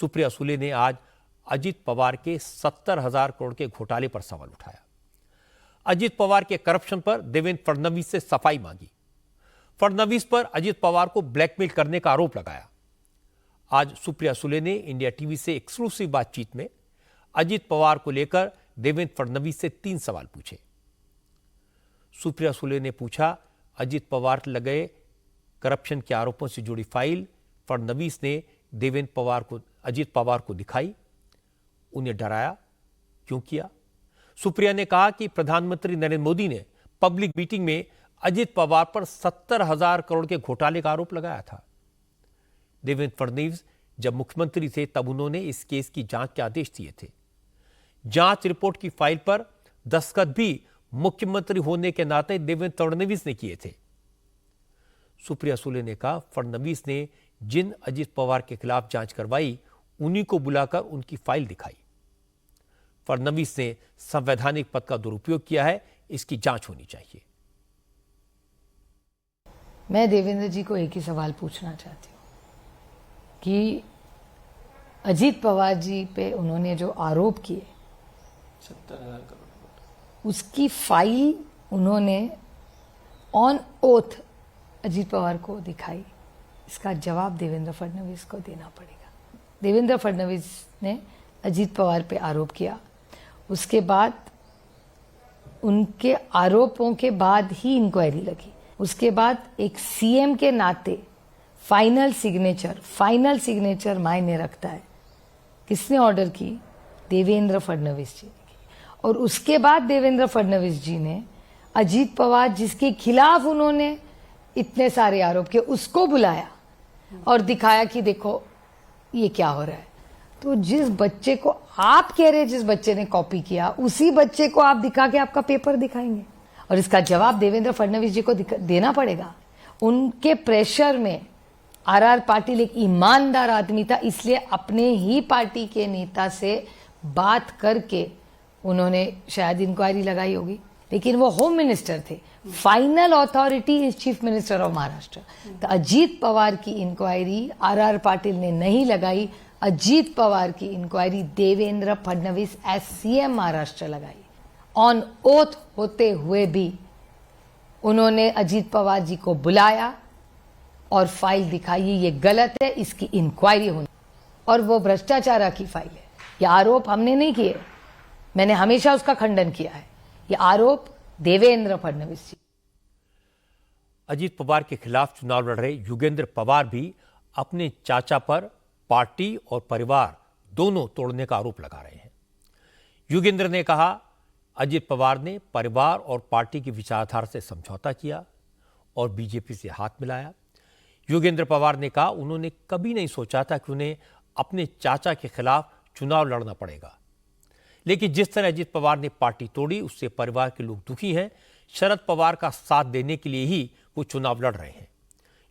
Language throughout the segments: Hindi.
सुप्रिया सुले ने आज अजित पवार के 70,000 करोड़ के घोटाले पर सवाल उठाया। अजित पवार के करप्शन पर देवेंद्र फडणवीस से सफाई मांगी। फडणवीस पर अजित पवार को ब्लैकमेल करने का आरोप लगाया। आज सुप्रिया सुले ने इंडिया टीवी से एक्सक्लूसिव बातचीत में अजित पवार को लेकर देवेंद्र फडणवीस से 3 सवाल पूछे। सुप्रिया सुले ने पूछा, अजित पवार लगे करप्शन के आरोपों से जुड़ी फाइल फडणवीस ने अजित पवार को दिखाई, उन्हें डराया, क्यों किया? सुप्रिया ने कहा कि प्रधानमंत्री नरेंद्र मोदी ने पब्लिक मीटिंग में अजित पवार पर 70,000 करोड़ के घोटाले का आरोप लगाया था। देवेंद्र फडणवीस जब मुख्यमंत्री थे तब उन्होंने इस केस की जांच के आदेश दिए थे। जांच रिपोर्ट की फाइल पर दस्तखत भी मुख्यमंत्री होने के नाते देवेंद्र फडणवीस ने किए थे। सुप्रिया सुले ने कहा, फडणवीस ने जिन अजित पवार के खिलाफ जांच करवाई उन्हीं को बुलाकर उनकी फाइल दिखाई। फडणवीस ने संवैधानिक पद का दुरुपयोग किया है, इसकी जांच होनी चाहिए। मैं देवेंद्र जी को एक ही सवाल पूछना चाहती हूँ कि अजित पवार जी पे उन्होंने जो आरोप किए 70,000 करोड़, उसकी फाइल उन्होंने ऑन ओथ अजित पवार को दिखाई। इसका जवाब देवेंद्र फडणवीस को देना पड़ेगा। देवेंद्र फडणवीस ने अजित पवार पे आरोप किया, उसके बाद उनके आरोपों के बाद ही इंक्वायरी लगी। उसके बाद एक सीएम के नाते फाइनल सिग्नेचर मायने रखता है। किसने ऑर्डर की? देवेंद्र फडणवीस जी ने की। और उसके बाद देवेंद्र फडणवीस जी ने अजित पवार जिसके खिलाफ उन्होंने इतने सारे आरोप किए उसको बुलाया और दिखाया कि देखो ये क्या हो रहा है। तो जिस बच्चे को आप कह रहे हैं जिस बच्चे ने कॉपी किया, उसी बच्चे को आप दिखा के आपका पेपर दिखाएंगे, और इसका जवाब देवेंद्र फडणवीस जी को देना पड़ेगा। उनके प्रेशर में आर पाटिल एक ईमानदार आदमी था, इसलिए अपने ही पार्टी के नेता से बात करके उन्होंने शायद इंक्वायरी लगाई होगी, लेकिन वो होम मिनिस्टर थे। Final authority is chief minister of Maharashtra. तो अजीत पवार की इंक्वायरी आर पाटिल ने नहीं लगाई, अजीत पवार की inquiry Devendra Fadnavis as CM Maharashtra लगाई। ऑन ओथ होते हुए भी उन्होंने अजीत पवार जी को बुलाया और फाइल दिखाई। ये गलत है, इसकी इंक्वायरी होनी, और वो भ्रष्टाचार की फाइल है। ये आरोप हमने नहीं किए, मैंने हमेशा उसका खंडन किया है। ये आरोप देवेंद्र फडणवीस जी। अजित पवार के खिलाफ चुनाव लड़ रहे योगेंद्र पवार भी अपने चाचा पर पार्टी और परिवार दोनों तोड़ने का आरोप लगा रहे हैं। योगेंद्र ने कहा, अजित पवार ने परिवार और पार्टी की विचारधारा से समझौता किया और बीजेपी से हाथ मिलाया। योगेंद्र पवार ने कहा, उन्होंने कभी नहीं सोचा था कि उन्हें अपने चाचा के खिलाफ चुनाव लड़ना पड़ेगा, लेकिन जिस तरह अजित पवार ने पार्टी तोड़ी उससे परिवार के लोग दुखी हैं। शरद पवार का साथ देने के लिए ही वो चुनाव लड़ रहे हैं।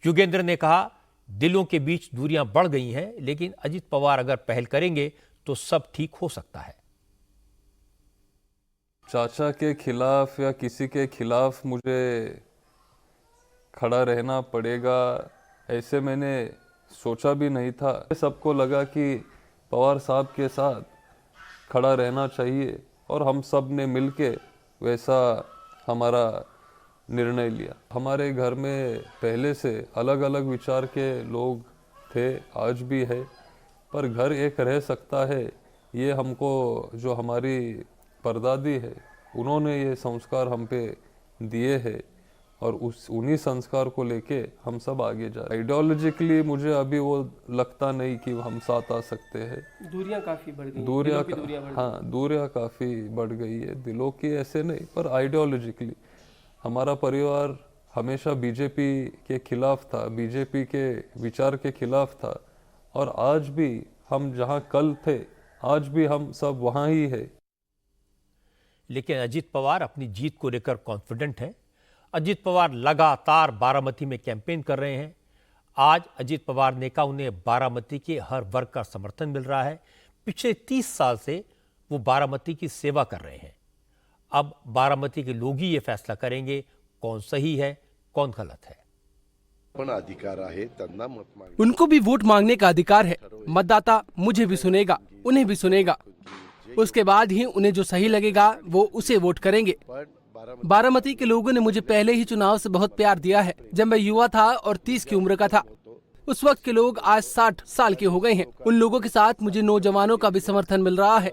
योगेंद्र ने कहा, दिलों के बीच दूरियां बढ़ गई हैं, लेकिन अजित पवार अगर पहल करेंगे तो सब ठीक हो सकता है। चाचा के खिलाफ या किसी के खिलाफ मुझे खड़ा रहना पड़ेगा, ऐसे मैंने सोचा भी नहीं था। सबको लगा कि पवार साहब के साथ खड़ा रहना चाहिए और हम सब ने मिलके वैसा हमारा निर्णय लिया। हमारे घर में पहले से अलग अलग विचार के लोग थे, आज भी है, पर घर एक रह सकता है, ये हमको जो हमारी परदादी है उन्होंने ये संस्कार हम पे दिए हैं, और उन्हीं संस्कार को लेके हम सब आगे जा रहे हैं। आइडियोलॉजिकली मुझे अभी वो लगता नहीं कि हम साथ आ सकते हैं। दूरियां काफी बढ़ गई, दूरियां काफी बढ़ गई है, दिलों की ऐसे नहीं, पर आइडियोलॉजिकली हमारा परिवार हमेशा बीजेपी के खिलाफ था, बीजेपी के विचार के खिलाफ था, और आज भी हम जहां कल थे आज भी हम सब वहां ही है। लेकिन अजित पवार अपनी जीत को लेकर कॉन्फिडेंट हैं। अजित पवार लगातार बारामती में कैंपेन कर रहे हैं। आज अजित पवार ने कहा, उन्हें बारामती के हर वर्ग का समर्थन मिल रहा है। पिछले 30 साल से वो बारामती की सेवा कर रहे हैं। अब बारामती के लोग ही ये फैसला करेंगे कौन सही है कौन गलत है। पण अधिकार आहे त्यांना मत मागणे. उनको भी वोट मांगने का अधिकार है। मतदाता मुझे भी सुनेगा, उन्हें भी सुनेगा। उसके बाद ही उन्हें जो सही लगेगा वो उसे वोट करेंगे। पण बारामती के लोगों ने मुझे पहले ही चुनाव से बहुत प्यार दिया है। जब मैं युवा था और 30 की उम्र का था, उस वक्त के लोग आज 60 साल के हो गए हैं। उन लोगों के साथ मुझे नौजवानों का भी समर्थन मिल रहा है।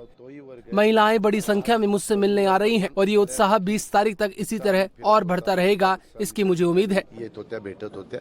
महिलाएं बड़ी संख्या में मुझसे मिलने आ रही हैं और ये उत्साह 20 तारीख तक इसी तरह और बढ़ता रहेगा, इसकी मुझे उम्मीद है। येत होत्या, भेटत होत्या.